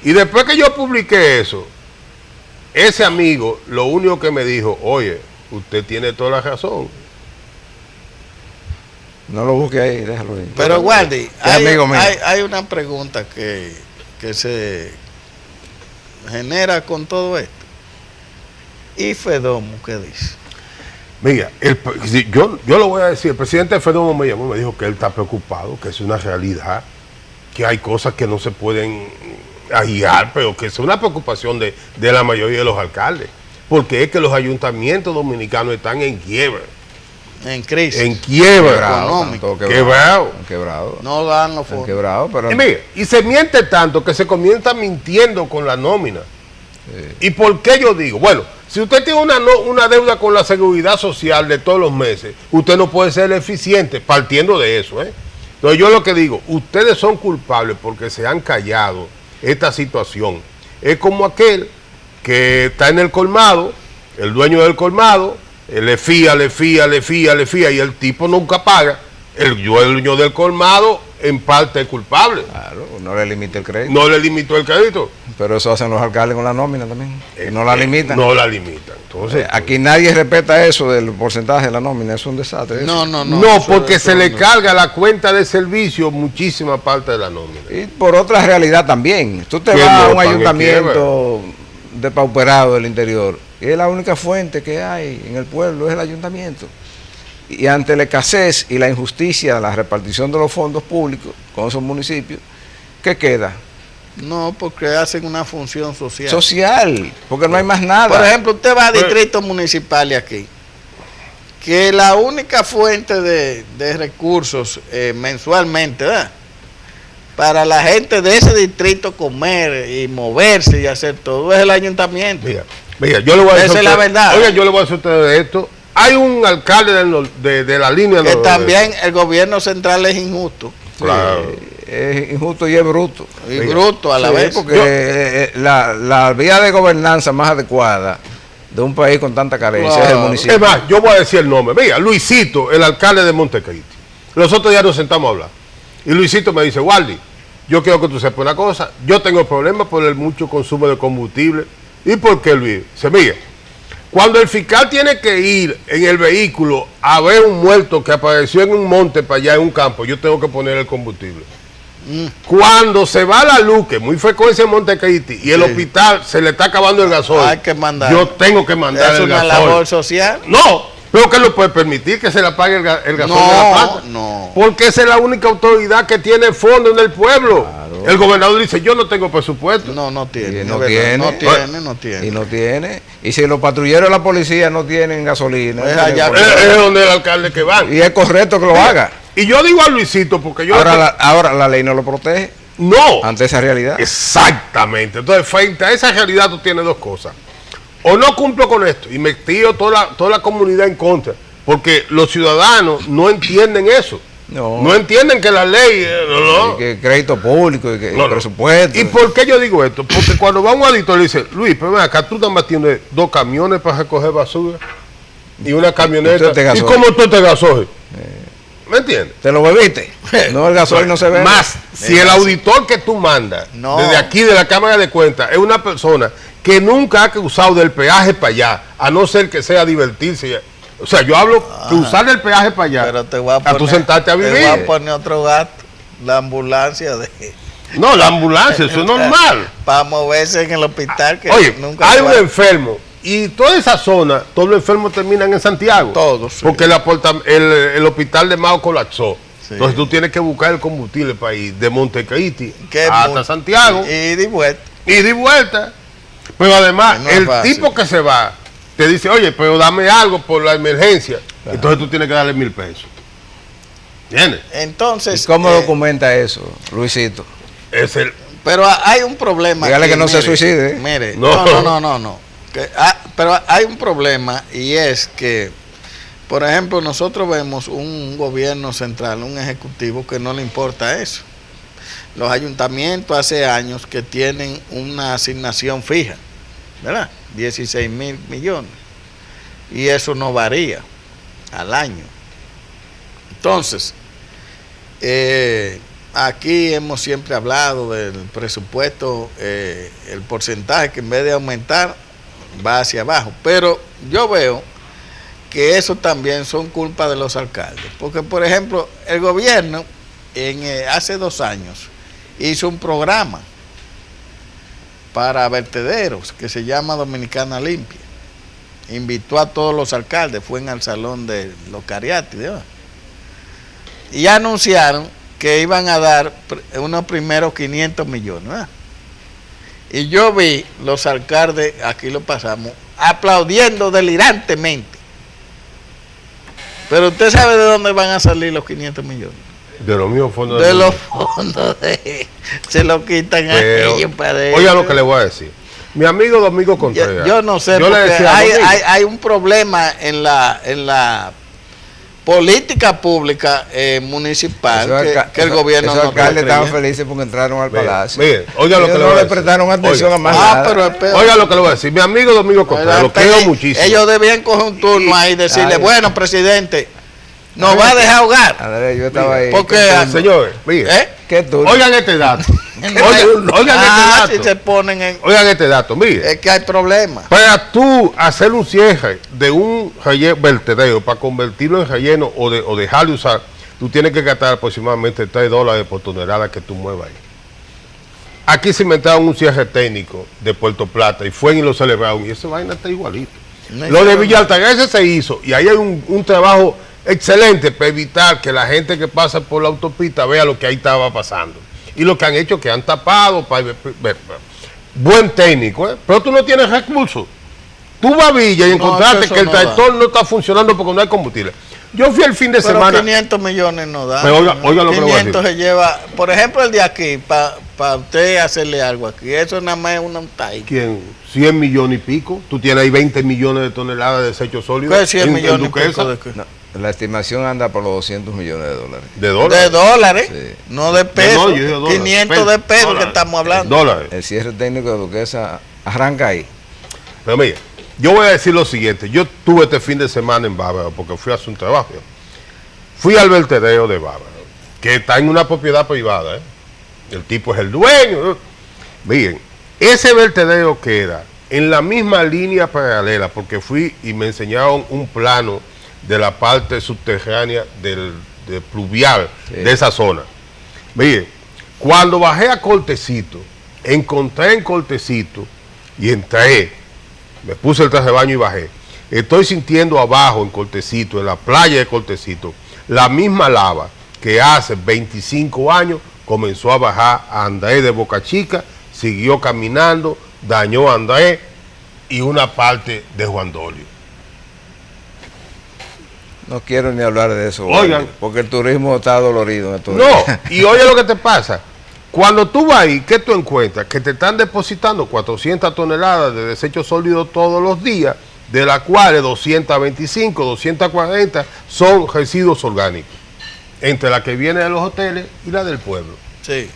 Y después que yo publiqué eso, ese amigo lo único que me dijo, oye, usted tiene toda la razón. No lo busque ahí, déjalo ahí. Pero Walde, amigo mío. hay una pregunta que se genera con todo esto. ¿Y Fedomo qué dice? Mira, yo lo voy a decir, el presidente Fedomo me llamó y me dijo que él está preocupado, que es una realidad, que hay cosas que no se pueden agiar, pero que es una preocupación de la mayoría de los alcaldes, porque es que los ayuntamientos dominicanos están en quiebra. En crisis. En quiebra. económico. Quebrado. No dan los Están fondos. quebrados, pero Y mira, y se miente tanto que se comienza mintiendo con la nómina. ¿Y por qué yo digo? Bueno, si usted tiene una deuda con la seguridad social de todos los meses, usted no puede ser eficiente partiendo de eso. Entonces yo lo que digo, ustedes son culpables porque se han callado esta situación. Es como aquel que está en el colmado, el dueño del colmado, le fía y el tipo nunca paga. El dueño del colmado en parte es culpable. claro, no le limita el crédito. No le limitó el crédito. Pero eso hacen los alcaldes con la nómina también. Que no la limitan. No la limitan. Entonces, Aquí nadie respeta eso del porcentaje de la nómina. Es un desastre. eso. no, porque se le carga a la cuenta de servicio muchísima parte de la nómina. Y por otra realidad también. Tú te Que vas a no un pague ayuntamiento depauperado del interior y es la única fuente que hay en el pueblo, es el ayuntamiento. Y ante la escasez y la injusticia de la repartición de los fondos públicos con esos municipios, ¿qué queda? No, porque hacen una función social. Social, porque no hay más nada. Por ejemplo, usted va a distritos municipales aquí, que la única fuente de recursos mensualmente, ¿verdad?, para la gente de ese distrito comer y moverse y hacer todo es el ayuntamiento. Mira, yo le voy a decir. Esa es la verdad. Oiga, yo le voy a decir a ustedes esto. Hay un alcalde de la línea Que noroeste. también el gobierno central es injusto. Claro. Es injusto y es bruto. Y bruto a la Sí, vez. porque la vía de gobernanza más adecuada de un país con tanta carencia es el Claro. municipio. Es más, yo voy a decir el nombre. Mira, Luisito, el alcalde de Montecristi. Los otros días nos sentamos a hablar. Y Luisito me dice, Waldi, yo quiero que tú sepas una cosa. Yo tengo problemas por el mucho consumo de combustible. ¿Y por qué, Luis? Dice, mira, cuando el fiscal tiene que ir en el vehículo a ver un muerto que apareció en un monte para allá en un campo, yo tengo que poner el combustible. Cuando se va la luz, que es muy frecuencia en Montecristi, y el hospital se le está acabando el gasoil, Hay que mandar. yo tengo que mandar Es el una gasoil. labor social. No, pero que lo puede permitir que se le pague el gasoil de la planta. No. Porque esa es la única autoridad que tiene fondo en el pueblo. El gobernador dice, yo no tengo presupuesto. No tiene. Y no es verdad, tiene. no tiene. Y no tiene. Y si los patrulleros de la policía no tienen gasolina, Pues no tienen allá- policía. Es donde el alcalde que va. Y es correcto que lo haga. Y yo digo a Luisito, porque yo... Ahora la ley no lo protege. No. ante esa realidad. Exactamente. Entonces, frente a esa realidad tú tienes dos cosas. O no cumplo con esto y me tío toda la comunidad en contra, porque los ciudadanos no entienden eso. No entienden que la ley... Y que crédito público y que No. presupuesto. ¿Y por qué yo digo esto? Porque cuando va un auditor y dice, Luis, pero ven acá, tú nada más tienes 2 camiones para recoger basura y una camioneta. ¿Y cómo tú te gasoil? ¿Me entiendes? ¿Te lo bebiste? No, el gasoil no se ve. Más, si el auditor que tú mandas No. desde aquí de la Cámara de Cuentas es una persona que nunca ha usado del peaje para allá, a no ser que sea divertirse. O sea, yo hablo de usar el peaje para allá, Pero te voy a tú sentarte a Te voy vivir. a poner otro gasto. La ambulancia No, la ambulancia, eso es normal. para moverse en el hospital. Que Oye, nunca hay un fue. enfermo y toda esa zona, todos los enfermos terminan en Santiago. Todos, sí. Porque el hospital de Mao colapsó. Sí. Entonces tú tienes que buscar el combustible para ir de Montecristi Que hasta mu- Santiago Y de vuelta. y de vuelta. Pero además, No es el fácil. tipo que se va te dice, oye, pero dame algo por la emergencia. Entonces tú tienes que darle 1,000 pesos. ¿Entiendes? Entonces. ¿Y cómo documenta eso, Luisito? Es el. Pero hay un problema. Dígale aquí, que no se suicide, ¿eh? Mire, No. no. Pero hay un problema y es que, por ejemplo, nosotros vemos un gobierno central, un ejecutivo que no le importa eso. Los ayuntamientos hace años que tienen una asignación fija, ¿verdad? 16,000 millones. Y eso no varía al año. Entonces, aquí hemos siempre hablado del presupuesto, el porcentaje que en vez de aumentar va hacia abajo. Pero yo veo que eso también son culpa de los alcaldes. Porque, por ejemplo, el gobierno hace 2 años hizo un programa para vertederos que se llama Dominicana Limpia. Invitó a todos los alcaldes, fue en el salón de los Cariati, ¿verdad? Y anunciaron que iban a dar unos primeros 500 millones, ¿verdad? Y yo vi los alcaldes, aquí lo pasamos, aplaudiendo delirantemente. Pero usted sabe de dónde van a salir los 500 millones. De los mismos fondos De los fondos se lo quitan a ellos para ellos. Oiga lo que le voy a decir. Mi amigo Domingo Contreras. Yo no sé, yo le porque decía a Domingo, hay un problema en la política pública municipal que el gobierno esos no está alcaldes estaban creyendo. felices porque entraron al Mire, palacio. mire, oiga lo que Ellos le no voy a le decir. prestaron atención Oiga. a más Ah, nada. pero es peor. Oiga lo que le voy a decir. Mi amigo Domingo Contreras, lo quiero muchísimo. Ellos debían coger un turno ahí y decirle, Ay. bueno, presidente, nos va a dejar ahogar. Andrés, yo estaba ahí. Porque- Señores, mire, ¿Eh? ¿Qué tú? oigan este dato. Oigan Ah, este si se dato. ponen en... Oigan este dato, mire. Es que hay problemas. Para tú hacer un cierre de un vertedero, para convertirlo en relleno o dejarlo usar, tú tienes que gastar aproximadamente $3 por tonelada que tú muevas ahí. Aquí se inventaron un cierre técnico de Puerto Plata y fue y lo celebraron y esa vaina está igualito. No Lo de hicieron Villa Altagracia se hizo y ahí hay un trabajo excelente para evitar que la gente que pasa por la autopista vea lo que ahí estaba pasando. Y lo que han hecho que han tapado, buen técnico, ¿eh? Pero tú no tienes recursos. Tú vas a Villa y No, encontraste eso que el no tractor no está funcionando porque no hay combustible. Yo fui el fin de Pero semana. 500 millones no da. Pero oiga lo que le voy a 500 se lleva, por ejemplo, el de aquí, para usted hacerle algo aquí, eso nada más es un taí. ¿Quién? 100 millones y pico. Tú tienes ahí 20 millones de toneladas de desechos sólidos. ¿Qué 100 en millones y Duquesa. pico de qué? No, la estimación anda por los $200 millones. De dólares. De dólares, Sí. no de pesos. No, yo dije dólares. 500 de pesos que Dólares. estamos hablando. Dólares. El cierre técnico de Duquesa arranca ahí. Pero mira, yo voy a decir lo siguiente. Yo tuve este fin de semana en Bávaro porque fui a hacer un trabajo. Fui al vertedero de Bávaro, que está en una propiedad privada. El tipo es el dueño. Miren, ese vertedero queda en la misma línea paralela porque fui y me enseñaron un plano de la parte subterránea del pluvial Sí. de esa zona. Miren, cuando bajé a Cortecito, encontré en Cortecito y entré, me puse el traje de baño y bajé. Estoy sintiendo abajo en Cortecito, en la playa de Cortecito, la misma lava que hace 25 años comenzó a bajar a Andrés de Boca Chica, siguió caminando, dañó a Andrés y una parte de Juan Dolio. No quiero ni hablar de eso. Oigan. Porque el turismo está dolorido en estos No, días. y oye lo que te pasa. Cuando tú vas ahí, ¿qué tú encuentras? Que te están depositando 400 toneladas de desechos sólidos todos los días, de las cuales 225, 240 son residuos orgánicos, entre la que viene de los hoteles y la del pueblo. Sí.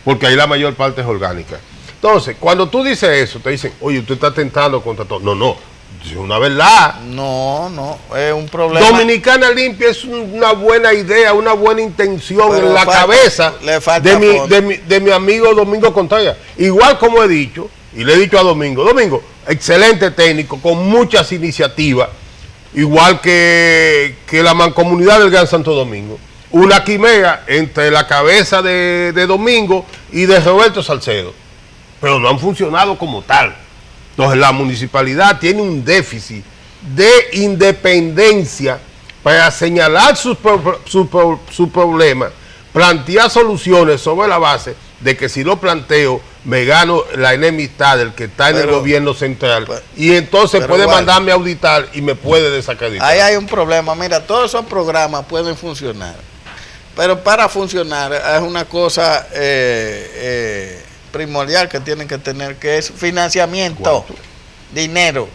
Porque ahí la mayor parte es orgánica. Entonces, cuando tú dices eso, te dicen, oye, usted está atentando contra todo. No, es una verdad. No, es un problema. Dominicana Limpia es una buena idea, una buena intención. Pero en la cabeza de mi amigo Domingo Contreras. Igual como he dicho, y le he dicho a Domingo, excelente técnico, con muchas iniciativas, igual que la mancomunidad del Gran Santo Domingo. Una quimera entre la cabeza de Domingo y de Roberto Salcedo, pero no han funcionado como tal. Entonces la municipalidad tiene un déficit de independencia para señalar sus problemas, plantear soluciones sobre la base de que si lo planteo me gano la enemistad del que está en el gobierno central, y entonces puede mandarme a auditar y me puede desacreditar. Ahí hay un problema. Mira, todos esos programas pueden funcionar, pero para funcionar es una cosa primordial que tienen que tener, que es financiamiento. ¿Cuánto? Dinero.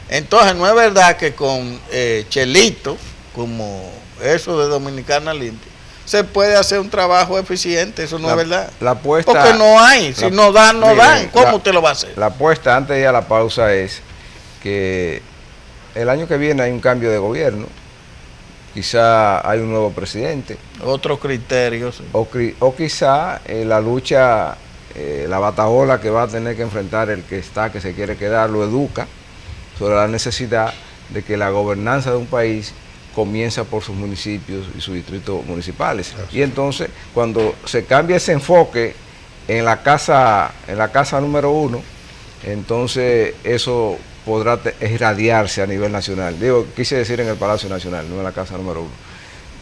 Entonces no es verdad que con Chelito, como eso de Dominicana Limpia, se puede hacer un trabajo eficiente. Eso no es verdad. La apuesta, porque no hay, si no dan, no dan. ¿Cómo usted lo va a hacer? La apuesta antes de ir a la pausa es que el año que viene hay un cambio de gobierno, quizá hay un nuevo presidente. Otros criterios. Sí. O quizá la lucha, la batahola que va a tener que enfrentar el que se quiere quedar, lo educa sobre la necesidad de que la gobernanza de un país comienza por sus municipios y sus distritos municipales. Y entonces, cuando se cambia ese enfoque en la casa número 1, entonces eso podrá irradiarse a nivel nacional. Quise decir en el Palacio Nacional, no en la casa número 1.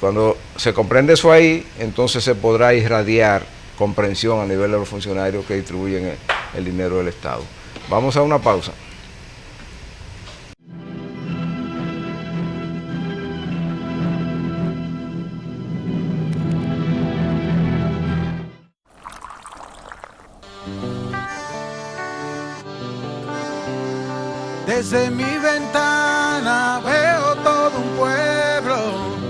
Cuando se comprende eso ahí, entonces se podrá irradiar comprensión a nivel de los funcionarios que distribuyen el dinero del Estado. Vamos a una pausa. Desde mi ventana veo todo un pueblo,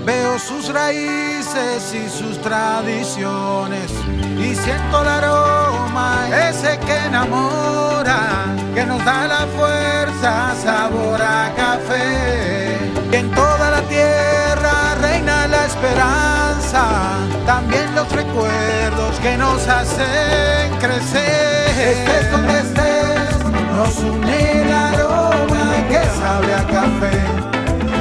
veo sus raíces y sus tradiciones, y siento el aroma ese que enamora, que nos da la fuerza, sabor a café. Que en toda la tierra reina la esperanza, también los recuerdos que nos hacen crecer. Estés donde estés, nos une el aroma que sabe a café.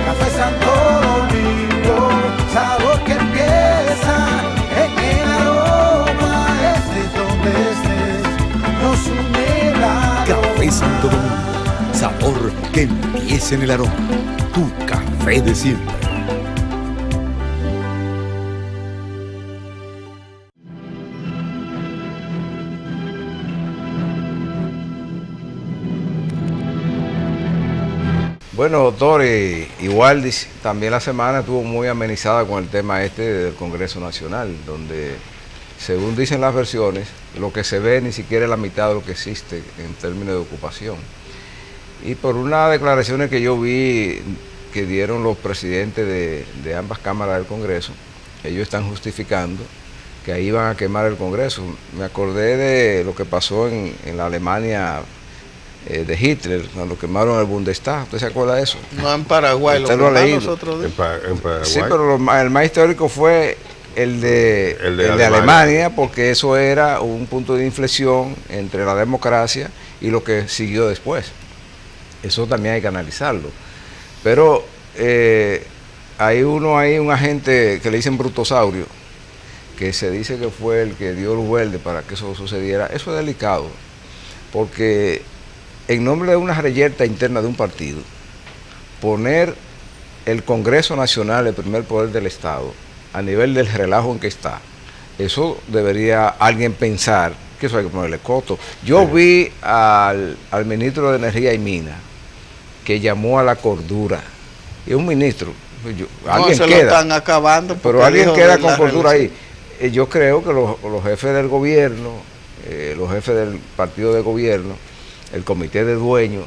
Café Santo Domingo, sabor que empieza en el aroma. Estés donde estés, nos une el aroma. Café Santo Domingo, sabor que empieza en el aroma. Tu café de siempre. Bueno, doctor, igual también la semana estuvo muy amenizada con el tema del Congreso Nacional, donde, según dicen las versiones, lo que se ve ni siquiera es la mitad de lo que existe en términos de ocupación. Y por unas declaraciones que yo vi que dieron los presidentes de ambas cámaras del Congreso, ellos están justificando que ahí van a quemar el Congreso. Me acordé de lo que pasó en la Alemania de Hitler, cuando quemaron el Bundestag. ¿Usted se acuerda de eso? No, en Paraguay. ¿Usted lo ha leído? En Paraguay. Sí, pero el más histórico fue el de Alemania, porque eso era un punto de inflexión entre la democracia y lo que siguió después. Eso también hay que analizarlo. Pero hay un agente que le dicen brutosaurio, que se dice que fue el que dio luz verde para que eso sucediera. Eso es delicado, porque en nombre de una reyerta interna de un partido, poner el Congreso Nacional, el primer poder del Estado, a nivel del relajo en que está, eso debería alguien pensar que eso hay que ponerle costo. Yo vi al ministro de Energía y Minas que llamó a la cordura, y un ministro, alguien se queda, lo están acabando, pero alguien queda con cordura ahí. yo creo que los jefes del gobierno, los jefes del partido de gobierno, el comité de dueños,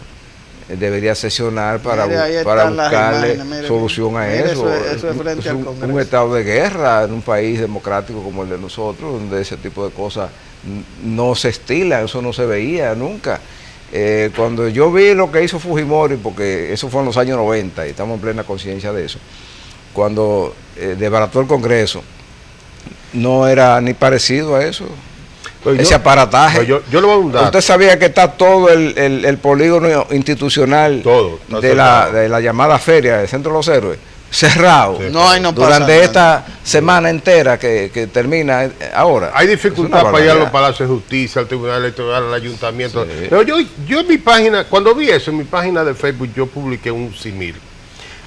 debería sesionar para buscarle solución a eso. Eso es frente al Congreso. Un estado de guerra en un país democrático como el de nosotros, donde ese tipo de cosas no se estilan, eso no se veía nunca. Cuando yo vi lo que hizo Fujimori, porque eso fue en los años 90 y estamos en plena conciencia de eso, cuando desbarató el Congreso, no era ni parecido a eso. Pues ese aparataje. Yo le voy a un dato. Usted sabía que está todo el polígono institucional todo, de la llamada feria del Centro de los Héroes cerrado. Sí. No durante esta semana entera que termina ahora. Hay dificultad para ir a los palacios de justicia, al Tribunal Electoral, al Ayuntamiento. Sí. Pero yo en mi página, cuando vi eso, en mi página de Facebook, yo publiqué un símil.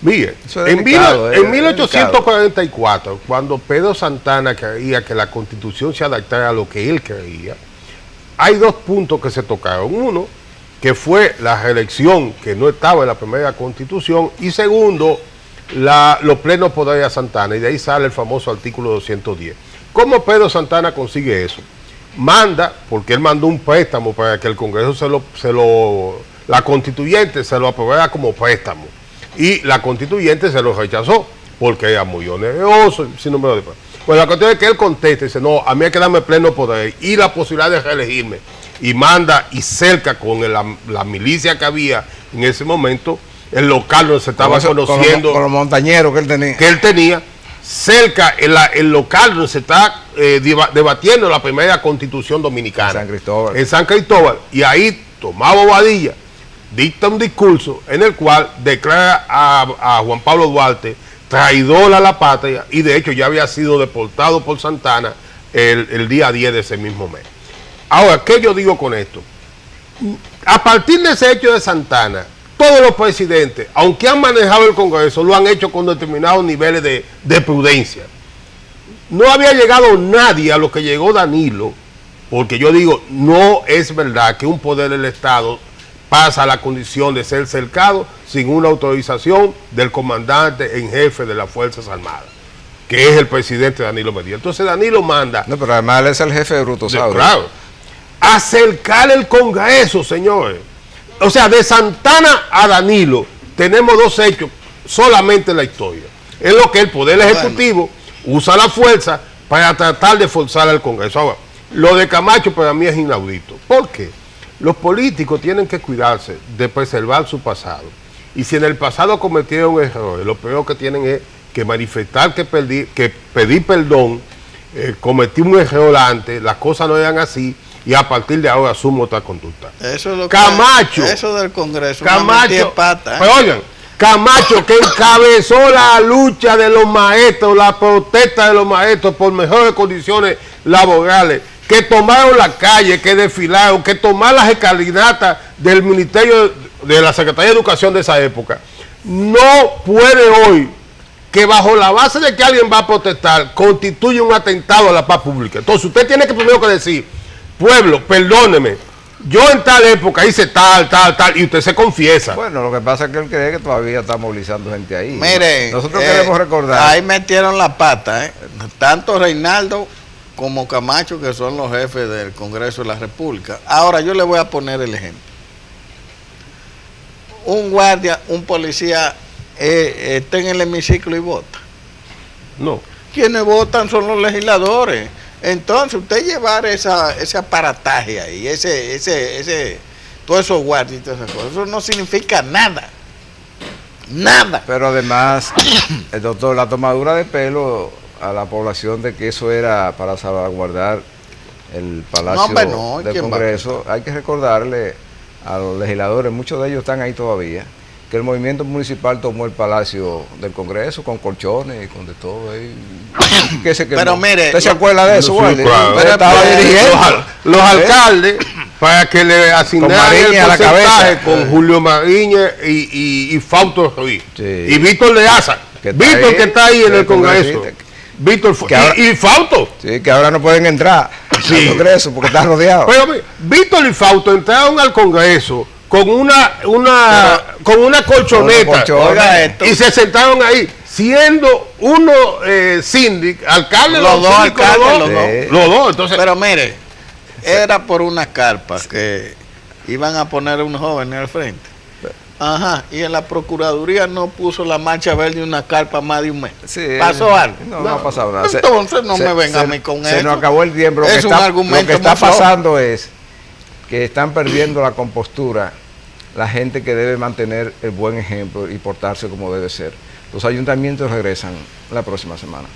Mire, en 1844, cuando Pedro Santana creía que la Constitución se adaptara a lo que él creía, hay dos puntos que se tocaron. Uno, que fue la reelección, que no estaba en la primera Constitución, y segundo, los plenos poderes a Santana, y de ahí sale el famoso artículo 210. ¿Cómo Pedro Santana consigue eso? Manda, porque él mandó un préstamo para que el Congreso la constituyente se lo aprobara como préstamo. Y la constituyente se lo rechazó, porque era muy oneroso, sin número de... Pues la cuestión es que él contesta y dice, no, a mí hay que darme pleno poder y la posibilidad de reelegirme. Y manda y cerca con la milicia que había en ese momento, el local donde se estaba conociendo... Con los montañeros que él tenía. Cerca, el local donde se está debatiendo la primera Constitución Dominicana. San Cristóbal. En San Cristóbal. Y ahí Tomás Bobadilla dicta un discurso en el cual declara a Juan Pablo Duarte traidor a la patria, y de hecho ya había sido deportado por Santana el día 10 de ese mismo mes. Ahora, ¿qué yo digo con esto? A partir de ese hecho de Santana, todos los presidentes, aunque han manejado el Congreso, lo han hecho con determinados niveles de prudencia. No había llegado nadie a lo que llegó Danilo, porque yo digo, no es verdad que un poder del Estado pasa a la condición de ser cercado sin una autorización del comandante en jefe de las Fuerzas Armadas, que es el presidente Danilo Medina. Entonces Danilo manda... No, pero además él es el jefe de Brutosaurus. Claro. Acercar el Congreso, señores. O sea, de Santana a Danilo tenemos dos hechos solamente en la historia. Es lo que el Poder Ejecutivo usa la fuerza para tratar de forzar al Congreso. Ahora, lo de Camacho para mí es inaudito. ¿Por qué? Los políticos tienen que cuidarse de preservar su pasado. Y si en el pasado cometieron errores, lo peor que tienen es que manifestar que pedir perdón, cometí un error antes, las cosas no eran así, y a partir de ahora asumo otra conducta. Eso es lo Camacho. Eso del Congreso. Camacho. Pero oigan, Camacho, que encabezó la lucha de los maestros, la protesta de los maestros por mejores condiciones laborales, que tomaron la calle, que desfilaron, que tomaron las escalinatas del Ministerio de la Secretaría de Educación de esa época, no puede hoy, que bajo la base de que alguien va a protestar, constituye un atentado a la paz pública. Entonces usted tiene que primero que decir, pueblo, perdóneme, yo en tal época hice tal, y usted se confiesa. Bueno, lo que pasa es que él cree que todavía está movilizando gente ahí. Miren, nosotros queremos recordar. Ahí metieron la pata, tanto Reinaldo como Camacho, que son los jefes del Congreso de la República. Ahora yo le voy a poner el ejemplo. Un guardia, un policía está en el hemiciclo y vota. No. Quienes votan son los legisladores. Entonces usted llevar ese aparataje ahí, todos esos guardias y todas esas cosas, eso no significa nada. Nada. Pero además, el doctor, la tomadura de pelo a la población de que eso era para salvaguardar el Palacio del Congreso, hay que recordarle a los legisladores, muchos de ellos están ahí todavía, que el movimiento municipal tomó el Palacio del Congreso con colchones y con de todo ahí. Pero mire, ¿usted se acuerda de eso? Sí, claro. Pero estaba dirigiendo. Los alcaldes, para que le asignaran el porcentaje con Julio Mariñez y Fausto Ruiz. Sí. Y Víctor de Asa. Víctor que está ahí en el Congreso. Víctor y Fausto. Sí, que ahora no pueden entrar al Congreso porque están rodeados. Pero Víctor y Fausto entraron al Congreso con una colchoneta y se sentaron ahí. siendo uno síndico, alcalde, Los dos síndicos, alcaldes, los Sí. dos. los dos. Entonces, Pero mire, era por una carpa que iban a poner a un joven al frente. Ajá, y en la Procuraduría no puso la mancha verde una carpa más de un mes. Sí, ¿Pasó algo? No ha pasado nada. Entonces no me venga a mí con eso. Se nos acabó el tiempo. Lo Es que un está, argumento lo que está muy flojo. pasando es que están perdiendo la compostura la gente que debe mantener el buen ejemplo y portarse como debe ser. Los ayuntamientos regresan la próxima semana.